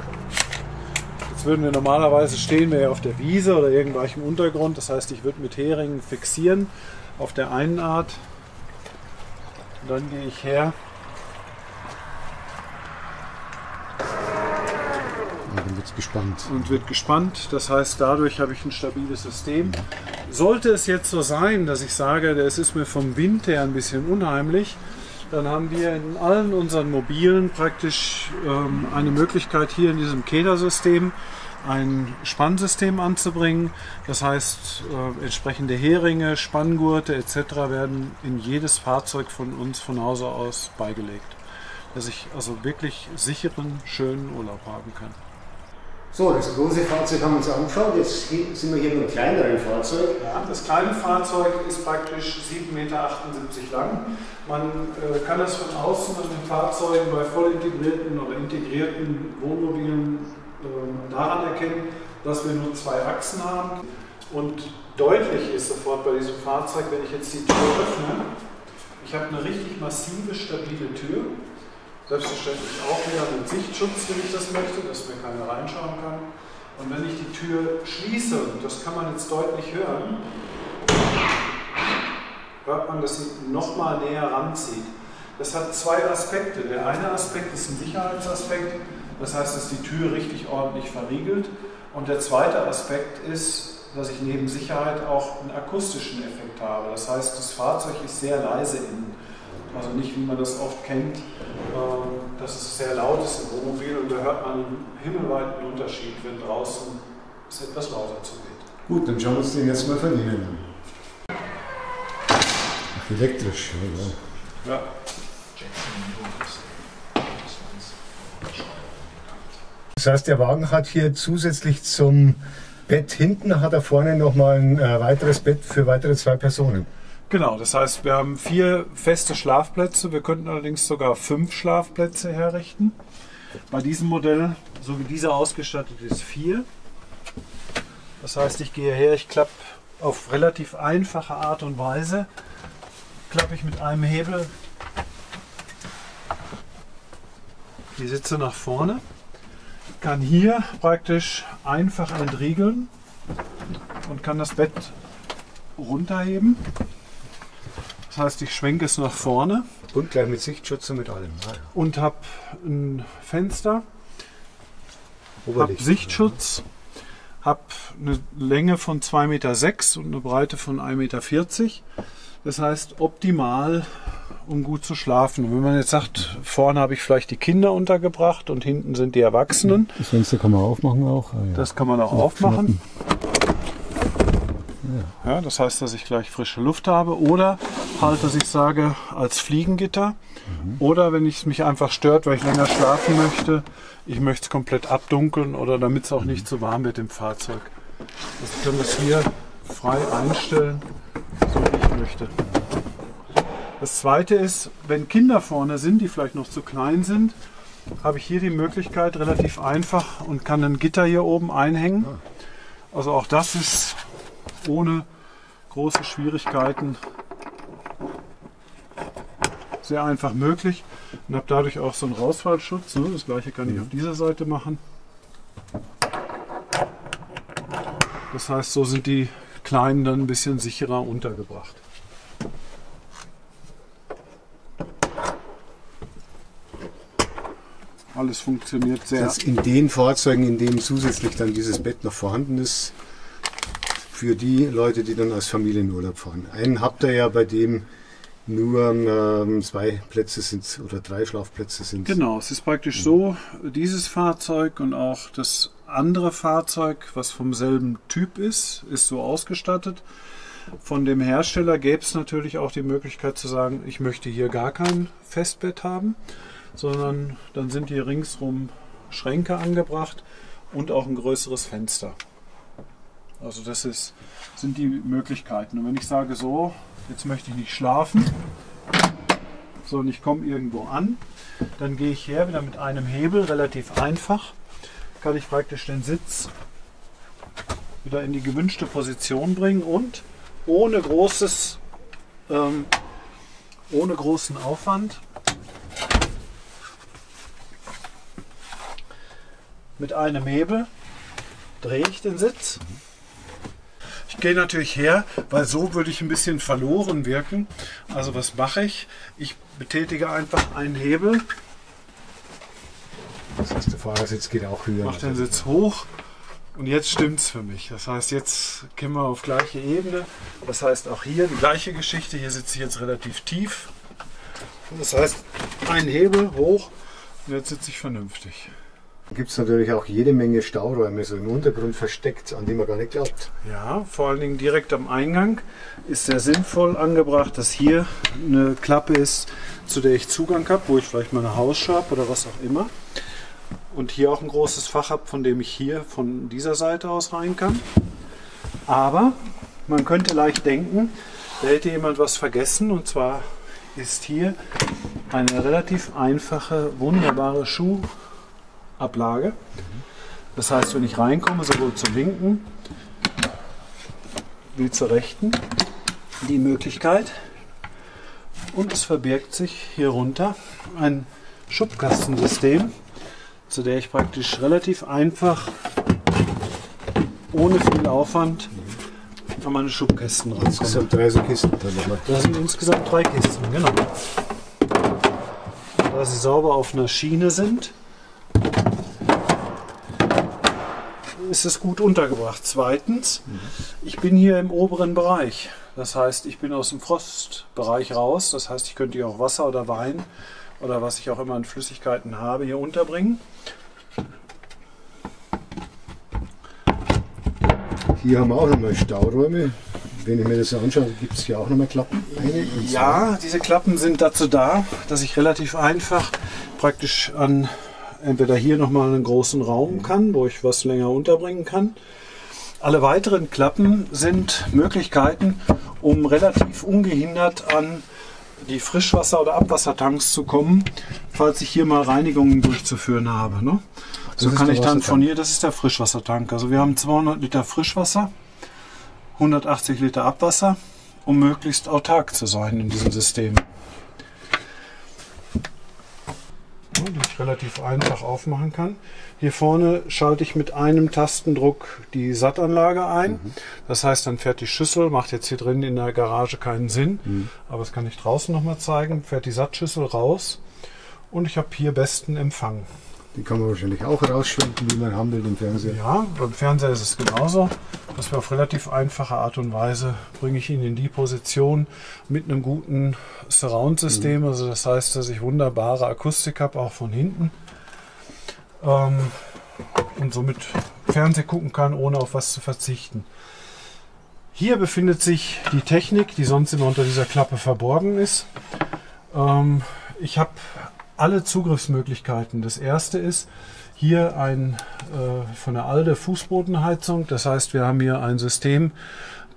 Jetzt würden wir normalerweise stehen wir ja auf der Wiese oder irgendwelchem Untergrund. Das heißt, ich würde mit Heringen fixieren auf der einen Art. Und dann gehe ich her. Dann wird es gespannt. Und wird gespannt. Das heißt, dadurch habe ich ein stabiles System. Sollte es jetzt so sein, dass ich sage, es ist mir vom Wind her ein bisschen unheimlich, dann haben wir in allen unseren Mobilen praktisch eine Möglichkeit, hier in diesem Kedersystem ein Spannsystem anzubringen. Das heißt, entsprechende Heringe, Spanngurte etc. werden in jedes Fahrzeug von uns von Hause aus beigelegt, dass ich also wirklich sicheren, schönen Urlaub haben kann. So, das große Fahrzeug haben wir uns angeschaut. Jetzt sind wir hier mit einem kleineren Fahrzeug. Ja, das kleine Fahrzeug ist praktisch 7,78 Meter lang. Man kann das von außen an den Fahrzeugen bei voll integrierten oder integrierten Wohnmobilen daran erkennen, dass wir nur 2 Achsen haben. Und deutlich ist sofort bei diesem Fahrzeug, wenn ich jetzt die Tür öffne, ich habe eine richtig massive, stabile Tür. Selbstverständlich auch wieder mit Sichtschutz, wenn ich das möchte, dass mir keiner reinschauen kann. Und wenn ich die Tür schließe, und das kann man jetzt deutlich hören, hört man, dass sie nochmal näher ranzieht. Das hat 2 Aspekte. Der eine Aspekt ist ein Sicherheitsaspekt, das heißt, dass die Tür richtig ordentlich verriegelt. Und der zweite Aspekt ist, dass ich neben Sicherheit auch einen akustischen Effekt habe. Das heißt, das Fahrzeug ist sehr leise innen. Also nicht, wie man das oft kennt, dass es sehr laut ist im Wohnmobil und da hört man einen himmelweiten Unterschied, wenn draußen es etwas lauter zugeht. Gut, dann schauen wir uns den jetzt mal von innen an. Ach, elektrisch, ja. Ja. Das heißt, der Wagen hat hier zusätzlich zum Bett hinten, hat er vorne nochmal ein weiteres Bett für weitere 2 Personen. Genau, das heißt, wir haben 4 feste Schlafplätze, wir könnten allerdings sogar 5 Schlafplätze herrichten. Bei diesem Modell, so wie dieser ausgestattet ist, 4. Das heißt, ich gehe her, ich klappe auf relativ einfache Art und Weise, klappe ich mit einem Hebel die Sitze nach vorne. Ich kann hier praktisch einfach entriegeln und kann das Bett runterheben. Das heißt, ich schwenke es nach vorne. Und gleich mit Sichtschutz und mit allem. Und habe ein Fenster, habe Sichtschutz, habe eine Länge von 2,6 Meter und eine Breite von 1,40 Meter. Das heißt, optimal, um gut zu schlafen. Und wenn man jetzt sagt, vorne habe ich vielleicht die Kinder untergebracht und hinten sind die Erwachsenen. Das Fenster kann man aufmachen auch. Ja. Das kann man auch aufmachen. Ja, das heißt, dass ich gleich frische Luft habe oder halt, dass ich sage, als Fliegengitter oder wenn es mich einfach stört, weil ich länger schlafen möchte, ich möchte es komplett abdunkeln oder damit es auch nicht zu warm wird im Fahrzeug. Also ich kann das hier frei einstellen, so wie ich möchte. Das zweite ist, wenn Kinder vorne sind, die vielleicht noch zu klein sind, habe ich hier die Möglichkeit relativ einfach und kann ein Gitter hier oben einhängen. Also auch das ist ohne große Schwierigkeiten sehr einfach möglich und habe dadurch auch so einen Rausfallschutz. Das gleiche kann ich auf dieser Seite machen. Das heißt, so sind die Kleinen dann ein bisschen sicherer untergebracht. Alles funktioniert sehr. Das in den Fahrzeugen, in denen zusätzlich dann dieses Bett noch vorhanden ist, für die Leute, die dann als Familienurlaub fahren. Einen habt ihr ja, bei dem nur 2 Plätze sind oder 3 Schlafplätze sind. Genau, es ist praktisch so, dieses Fahrzeug und auch das andere Fahrzeug, was vom selben Typ ist so ausgestattet. Von dem Hersteller gäbe es natürlich auch die Möglichkeit zu sagen, ich möchte hier gar kein Festbett haben, sondern dann sind hier ringsrum Schränke angebracht und auch ein größeres Fenster. Also das sind die Möglichkeiten. Und wenn ich sage so, jetzt möchte ich nicht schlafen, sondern ich komme irgendwo an, dann gehe ich her wieder mit einem Hebel, relativ einfach, kann ich praktisch den Sitz wieder in die gewünschte Position bringen und ohne großen Aufwand mit einem Hebel drehe ich den Sitz. Ich gehe natürlich her, weil so würde ich ein bisschen verloren wirken. Also was mache ich? Ich betätige einfach einen Hebel. Das heißt, der Fahrersitz geht auch höher. Mache den Sitz hoch und jetzt stimmt es für mich. Das heißt, jetzt gehen wir auf gleiche Ebene. Das heißt, auch hier die gleiche Geschichte. Hier sitze ich jetzt relativ tief. Das heißt, ein Hebel hoch und jetzt sitze ich vernünftig. Da gibt es natürlich auch jede Menge Stauräume, so im Untergrund versteckt, an die man gar nicht glaubt. Ja, vor allen Dingen direkt am Eingang ist sehr sinnvoll angebracht, dass hier eine Klappe ist, zu der ich Zugang habe, wo ich vielleicht mal eine Hausschau habe oder was auch immer. Und hier auch ein großes Fach habe, von dem ich hier von dieser Seite aus rein kann. Aber man könnte leicht denken, da hätte jemand was vergessen, und zwar ist hier eine relativ einfache, wunderbare Schuhablage. Das heißt, wenn ich reinkomme, sowohl zur linken wie zur rechten, die Möglichkeit, und es verbirgt sich hier runter ein Schubkastensystem, zu der ich praktisch relativ einfach, ohne viel Aufwand, an meine Schubkästen rankomme. Insgesamt 3 so Kisten. Das sind insgesamt 3 Kisten, genau. Da sie sauber auf einer Schiene sind, ist es gut untergebracht. Zweitens, ich bin hier im oberen Bereich. Das heißt, ich bin aus dem Frostbereich raus. Das heißt, ich könnte hier auch Wasser oder Wein oder was ich auch immer an Flüssigkeiten habe, hier unterbringen. Hier haben wir auch nochmal Stauräume. Wenn ich mir das so anschaue, gibt es hier auch nochmal Klappen. Ja, diese Klappen sind dazu da, dass ich relativ einfach praktisch an entweder hier nochmal einen großen Raum kann, wo ich was länger unterbringen kann. Alle weiteren Klappen sind Möglichkeiten, um relativ ungehindert an die Frischwasser- oder Abwassertanks zu kommen, falls ich hier mal Reinigungen durchzuführen habe. Ne? So kann ich dann von hier, das ist der Frischwassertank. Also wir haben 200 Liter Frischwasser, 180 Liter Abwasser, um möglichst autark zu sein in diesem System. Die ich relativ einfach aufmachen kann. Hier vorne schalte ich mit einem Tastendruck die Sattanlage ein. Das heißt, dann fährt die Schüssel, macht jetzt hier drin in der Garage keinen Sinn, aber das kann ich draußen nochmal zeigen, fährt die Sattschüssel raus und ich habe hier besten Empfang. Die kann man wahrscheinlich auch rausschwenken, wie man haben will, den Fernseher. Ja, beim Fernseher ist es genauso. Das wir auf relativ einfache Art und Weise bringe ich ihn in die Position mit einem guten Surround-System. Also das heißt, dass ich wunderbare Akustik habe, auch von hinten. Und somit Fernseh gucken kann, ohne auf was zu verzichten. Hier befindet sich die Technik, die sonst immer unter dieser Klappe verborgen ist. Ich habe alle Zugriffsmöglichkeiten. Das erste ist hier von der ALDE Fußbodenheizung. Das heißt, wir haben hier ein System,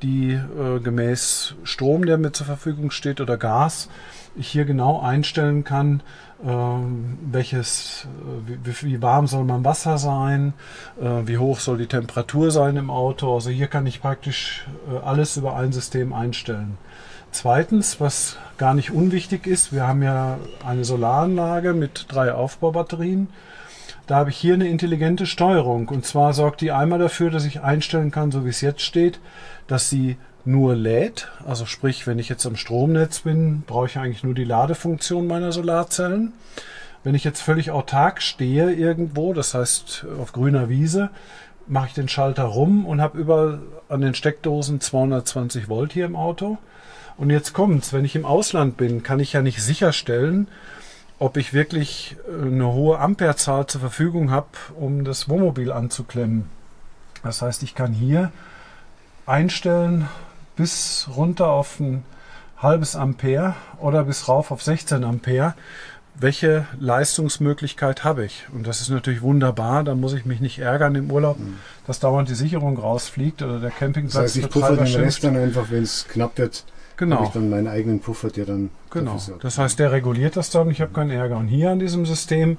die gemäß Strom, der mir zur Verfügung steht, oder Gas, ich hier genau einstellen kann, wie warm soll mein Wasser sein, wie hoch soll die Temperatur sein im Auto. Also hier kann ich praktisch alles über ein System einstellen. Zweitens, was gar nicht unwichtig ist, wir haben ja eine Solaranlage mit 3 Aufbaubatterien. Da habe ich hier eine intelligente Steuerung, und zwar sorgt die einmal dafür, dass ich einstellen kann, so wie es jetzt steht, dass sie nur lädt. Also sprich, wenn ich jetzt am Stromnetz bin, brauche ich eigentlich nur die Ladefunktion meiner Solarzellen. Wenn ich jetzt völlig autark stehe irgendwo, das heißt auf grüner Wiese, mache ich den Schalter rum und habe überall an den Steckdosen 220 Volt hier im Auto. Und jetzt kommt's, wenn ich im Ausland bin, kann ich ja nicht sicherstellen, ob ich wirklich eine hohe Amperezahl zur Verfügung habe, um das Wohnmobil anzuklemmen. Das heißt, ich kann hier einstellen bis runter auf ein halbes Ampere oder bis rauf auf 16 Ampere. Welche Leistungsmöglichkeit habe ich? Und das ist natürlich wunderbar, da muss ich mich nicht ärgern im Urlaub, dass dauernd die Sicherung rausfliegt oder der Campingplatz. Das heißt, ich puffer den Rest dann einfach, wenn es knapp wird, habe ich dann meinen eigenen Puffer, der dann Genau, das heißt, der reguliert das dann, ich habe keinen Ärger. Und hier an diesem System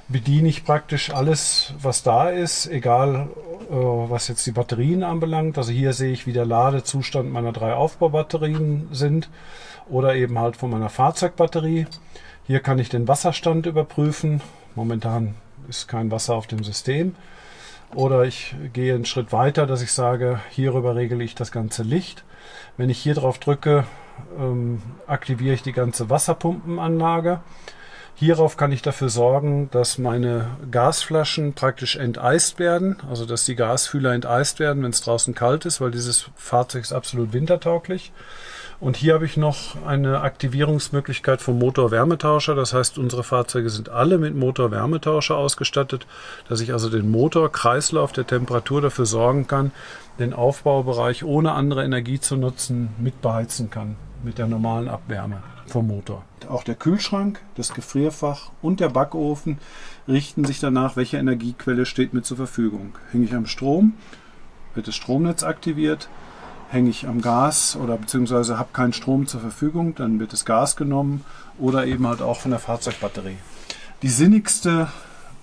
bediene ich praktisch alles, was da ist, egal was jetzt die Batterien anbelangt. Also hier sehe ich, wie der Ladezustand meiner 3 Aufbaubatterien sind oder eben halt von meiner Fahrzeugbatterie. Hier kann ich den Wasserstand überprüfen. Momentan ist kein Wasser auf dem System. Oder ich gehe einen Schritt weiter, dass ich sage, hierüber regle ich das ganze Licht. Wenn ich hier drauf drücke, aktiviere ich die ganze Wasserpumpenanlage. Hierauf kann ich dafür sorgen, dass meine Gasflaschen praktisch enteist werden, also dass die Gasfühler enteist werden, wenn es draußen kalt ist, weil dieses Fahrzeug ist absolut wintertauglich. Und hier habe ich noch eine Aktivierungsmöglichkeit vom Motor-Wärmetauscher. Das heißt, unsere Fahrzeuge sind alle mit Motor-Wärmetauscher ausgestattet, dass ich also den Motorkreislauf der Temperatur dafür sorgen kann, den Aufbaubereich ohne andere Energie zu nutzen, mit beheizen kann, mit der normalen Abwärme vom Motor. Auch der Kühlschrank, das Gefrierfach und der Backofen richten sich danach, welche Energiequelle steht mir zur Verfügung. Hänge ich am Strom, wird das Stromnetz aktiviert. Hänge ich am Gas oder beziehungsweise habe keinen Strom zur Verfügung, dann wird das Gas genommen oder eben halt auch von der Fahrzeugbatterie. Die sinnigste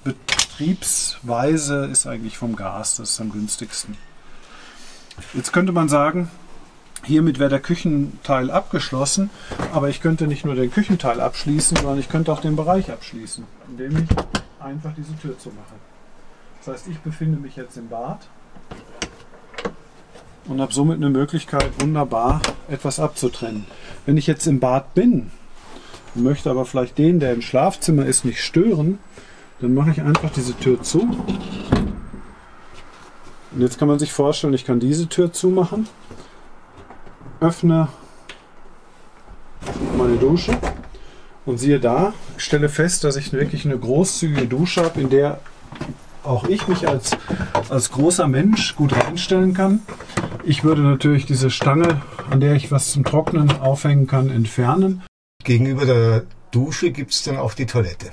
Betriebsweise ist eigentlich vom Gas, das ist am günstigsten. Jetzt könnte man sagen, hiermit wäre der Küchenteil abgeschlossen, aber ich könnte nicht nur den Küchenteil abschließen, sondern ich könnte auch den Bereich abschließen, indem ich einfach diese Tür zumache. Das heißt, ich befinde mich jetzt im Bad und habe somit eine Möglichkeit, wunderbar etwas abzutrennen. Wenn ich jetzt im Bad bin und möchte aber vielleicht den, der im Schlafzimmer ist, nicht stören, dann mache ich einfach diese Tür zu. Und jetzt kann man sich vorstellen, ich kann diese Tür zumachen, öffne meine Dusche und siehe da, ich stelle fest, dass ich wirklich eine großzügige Dusche habe, in der auch ich mich als großer Mensch gut reinstellen kann. Ich würde natürlich diese Stange, an der ich was zum Trocknen aufhängen kann, entfernen. Gegenüber der Dusche gibt es dann auch die Toilette.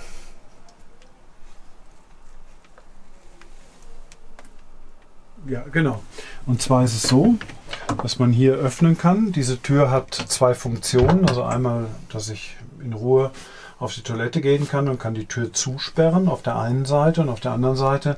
Ja, genau. Und zwar ist es so, dass man hier öffnen kann. Diese Tür hat 2 Funktionen. Also einmal, dass ich in Ruhe auf die Toilette gehen kann und kann die Tür zusperren auf der einen Seite und auf der anderen Seite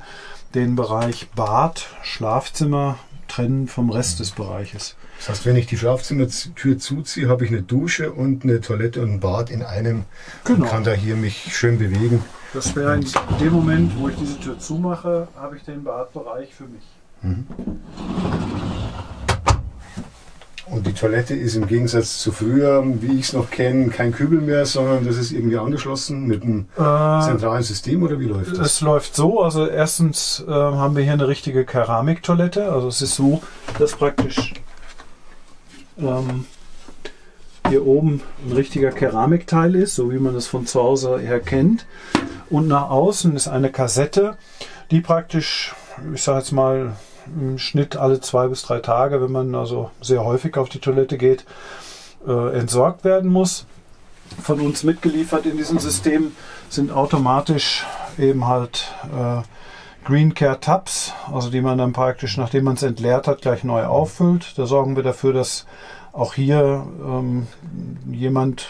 den Bereich Bad, Schlafzimmer trennen vom Rest des Bereiches. Das heißt, wenn ich die Schlafzimmertür zuziehe, habe ich eine Dusche und eine Toilette und ein Bad in einem. Genau. Und kann da hier mich schön bewegen. Das wäre in dem Moment, wo ich diese Tür zumache, habe ich den Badbereich für mich. Mhm. Und die Toilette ist im Gegensatz zu früher, wie ich es noch kenne, kein Kübel mehr, sondern das ist irgendwie angeschlossen mit einem zentralen System, oder wie läuft das? Es läuft so, also erstens haben wir hier eine richtige Keramiktoilette. Also es ist so, dass praktisch hier oben ein richtiger Keramikteil ist, so wie man es von zu Hause her kennt. Und nach außen ist eine Kassette, die praktisch, ich sage jetzt mal, im Schnitt alle 2 bis 3 Tage, wenn man also sehr häufig auf die Toilette geht, entsorgt werden muss. Von uns mitgeliefert in diesem System sind automatisch eben halt Green Care Tubs, also die man dann praktisch, nachdem man es entleert hat, gleich neu auffüllt. Da sorgen wir dafür, dass auch hier jemand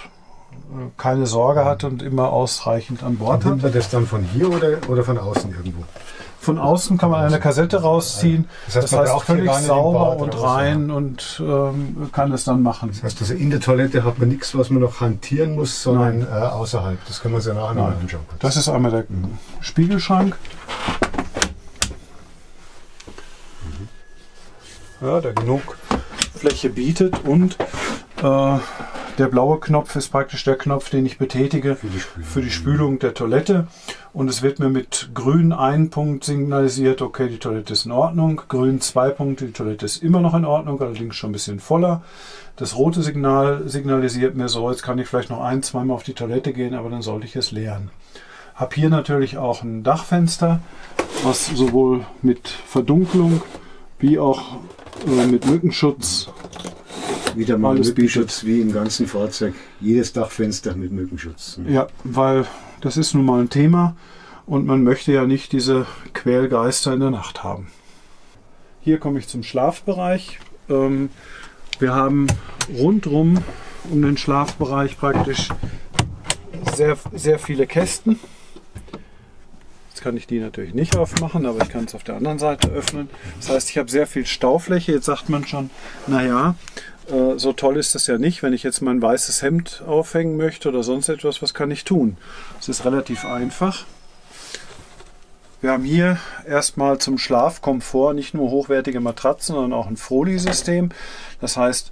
keine Sorge hat und immer ausreichend an Bord hat. Nimmt man das dann von hier oder von außen irgendwo? Von außen kann man eine Kassette rausziehen, das heißt völlig sauber und rein und kann es dann machen. Das heißt, also in der Toilette hat man nichts, was man noch hantieren muss, sondern außerhalb. Das können wir uns ja nachher noch anschauen. Das ist einmal der Spiegelschrank. Ja, der genug Fläche bietet und der blaue Knopf ist praktisch der Knopf, den ich betätige für die Spülung der Toilette. Und es wird mir mit grün 1 Punkt signalisiert, okay, die Toilette ist in Ordnung. Grün 2 Punkte, die Toilette ist immer noch in Ordnung, allerdings schon ein bisschen voller. Das rote Signal signalisiert mir so, jetzt kann ich vielleicht noch 1-2 Mal auf die Toilette gehen, aber dann sollte ich es leeren. Habe hier natürlich auch ein Dachfenster, was sowohl mit Verdunklung wie auch mit Mückenschutz wieder mal Mückenschutz wie im ganzen Fahrzeug. Jedes Dachfenster mit Mückenschutz. Ja, weil das ist nun mal ein Thema und man möchte ja nicht diese Quälgeister in der Nacht haben. Hier komme ich zum Schlafbereich. Wir haben rundrum um den Schlafbereich praktisch sehr viele Kästen. Jetzt kann ich die natürlich nicht aufmachen, aber ich kann es auf der anderen Seite öffnen. Das heißt, ich habe sehr viel Staufläche. Jetzt sagt man schon, naja, so toll ist das ja nicht, wenn ich jetzt mein weißes Hemd aufhängen möchte oder sonst etwas, was kann ich tun? Es ist relativ einfach. Wir haben hier erstmal zum Schlafkomfort nicht nur hochwertige Matratzen, sondern auch ein Froli-System. Das heißt,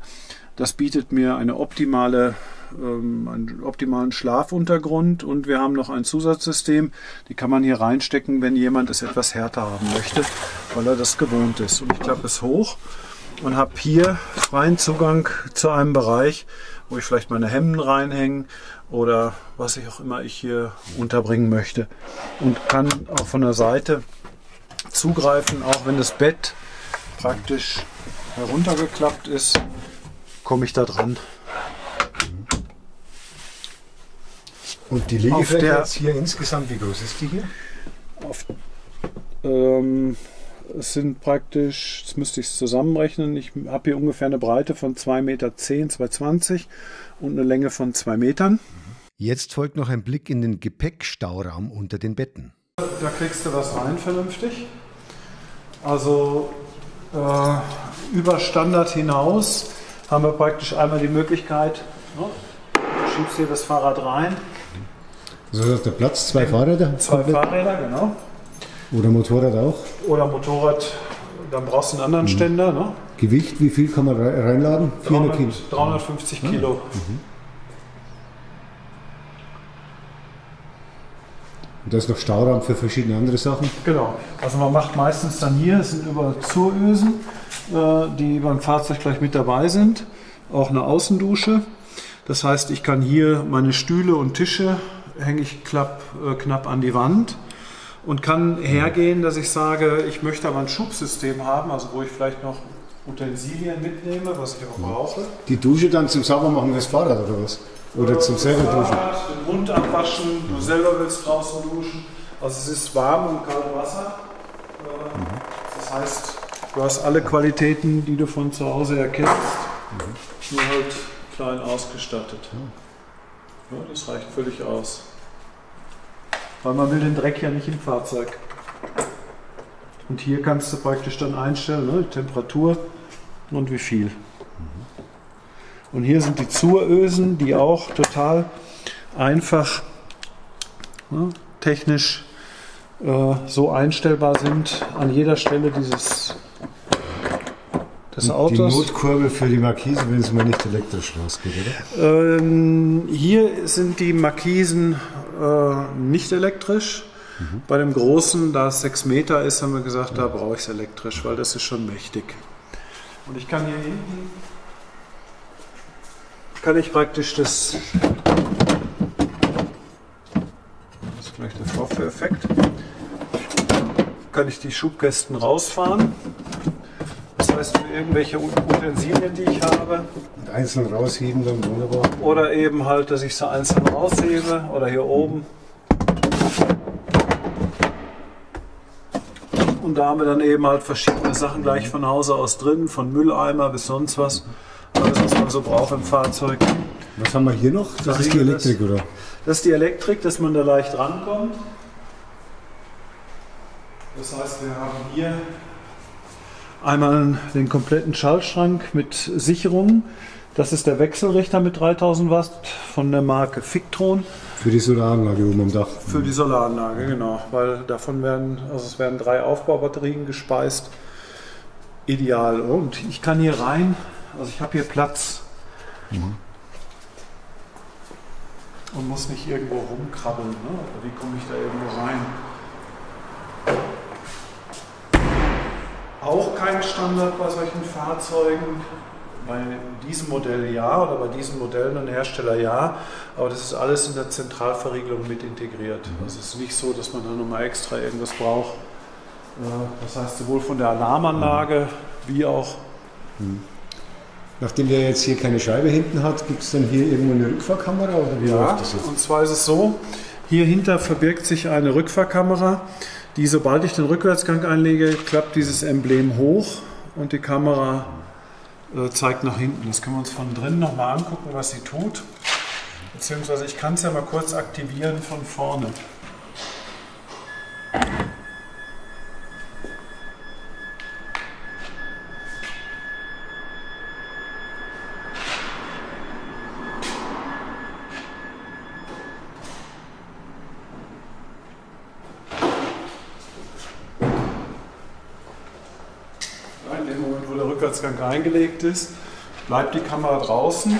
das bietet mir einen optimalen Schlafuntergrund und wir haben noch ein Zusatzsystem, die kann man hier reinstecken, wenn jemand es etwas härter haben möchte, weil er das gewohnt ist. Und ich klappe es hoch und habe hier freien Zugang zu einem Bereich, wo ich vielleicht meine Hemden reinhängen oder was ich auch immer ich hier unterbringen möchte. Und kann auch von der Seite zugreifen, auch wenn das Bett praktisch heruntergeklappt ist, komme ich da dran. Und die Liegefläche jetzt hier insgesamt, wie groß ist die hier? Es sind praktisch, jetzt müsste ich es zusammenrechnen, ich habe hier ungefähr eine Breite von 2,10 Meter, 2,20 und eine Länge von 2 Metern. Jetzt folgt noch ein Blick in den Gepäckstauraum unter den Betten. Da kriegst du was rein vernünftig. Also über Standard hinaus haben wir praktisch einmal die Möglichkeit, du schiebst hier das Fahrrad rein. Also der Platz, 2 Fahrräder? 2 Fahrräder, genau. Oder Motorrad auch? Oder Motorrad, dann brauchst du einen anderen Ständer. Ne? Gewicht, wie viel kann man reinladen? 400 Kilo? 350 Kilo. Und da ist noch Stauraum für verschiedene andere Sachen? Genau. Also man macht meistens dann hier, es sind über Zurösen, die beim Fahrzeug gleich mit dabei sind. Auch eine Außendusche. Das heißt, ich kann hier meine Stühle und Tische hänge ich knapp an die Wand. Und kann hergehen, dass ich sage, ich möchte aber ein Schubsystem haben, also wo ich vielleicht noch Utensilien mitnehme, was ich auch brauche. Die Dusche dann zum Saubermachen des Fahrrads oder was? Oder zum selber duschen? Den Mund abwaschen, du selber willst draußen duschen. Also es ist warm und kaltes Wasser. Das heißt, du hast alle Qualitäten, die du von zu Hause erkennst, nur halt klein ausgestattet. Ja, das reicht völlig aus. Weil man will den Dreck ja nicht im Fahrzeug. Und hier kannst du praktisch dann einstellen, ne, die Temperatur und wie viel. Und hier sind die Zurösen, die auch total einfach technisch so einstellbar sind an jeder Stelle des Autos. Die Notkurbel für die Markise, wenn es mal nicht elektrisch losgeht, oder? Hier sind die Markisen nicht elektrisch. Bei dem großen, da es 6 Meter ist, haben wir gesagt, da brauche ich es elektrisch, weil das ist schon mächtig. Und ich kann hier hinten praktisch das ist vielleicht der Vorführeffekt, kann ich die Schubkästen rausfahren. Das heißt, für irgendwelche Utensilien, die ich habe. Und einzeln rausheben, dann wunderbar. Oder eben halt, dass ich sie einzeln raushebe oder hier oben. Und da haben wir dann eben halt verschiedene Sachen gleich von Hause aus drin, von Mülleimer bis sonst was. Alles, was man so braucht im Fahrzeug. Was haben wir hier noch? Das ist die Elektrik, oder? Das ist die Elektrik, dass man da leicht rankommt. Das heißt, wir haben hier einmal den kompletten Schaltschrank mit Sicherungen. Das ist der Wechselrichter mit 3000 Watt von der Marke Victron. Für die Solaranlage oben am Dach. Für die Solaranlage, genau. Weil davon werden, also es werden 3 Aufbaubatterien gespeist. Ideal. Und ich kann hier rein, also ich habe hier Platz. Und muss nicht irgendwo rumkrabbeln. Ne? Wie komme ich da irgendwo rein? Auch kein Standard bei solchen Fahrzeugen. Bei diesem Modell ja oder bei diesen Modellen und Hersteller ja, aber das ist alles in der Zentralverriegelung mit integriert. Also es ist nicht so, dass man da nochmal extra irgendwas braucht. Das heißt, sowohl von der Alarmanlage wie auch. Nachdem der jetzt hier keine Scheibe hinten hat, gibt es dann hier irgendwo eine Rückfahrkamera oder wie läuft das jetzt? Und zwar ist es so, hier hinter verbirgt sich eine Rückfahrkamera, die, sobald ich den Rückwärtsgang einlege, klappt dieses Emblem hoch und die Kamera zeigt nach hinten. Das können wir uns von drinnen nochmal angucken, was sie tut. Beziehungsweise ich kann es ja mal kurz aktivieren von vorne. In dem Moment, wo der Rückwärtsgang eingelegt ist, bleibt die Kamera draußen.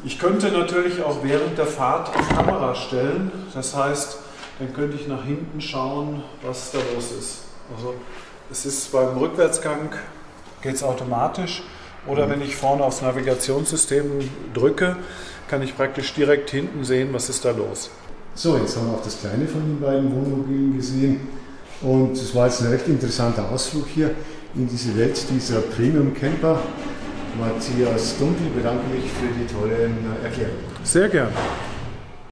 Ich könnte natürlich auch während der Fahrt die Kamera stellen. Das heißt, dann könnte ich nach hinten schauen, was da los ist. Also es ist beim Rückwärtsgang geht es automatisch. Oder wenn ich vorne aufs Navigationssystem drücke, kann ich praktisch direkt hinten sehen, was ist da los. So, jetzt haben wir auch das kleine von den beiden Wohnmobilen gesehen. Und es war jetzt ein recht interessanter Ausflug hier in diese Welt dieser Premium-Camper. Matthias Dunkel, bedanke mich für die tollen Erklärungen. Sehr gern.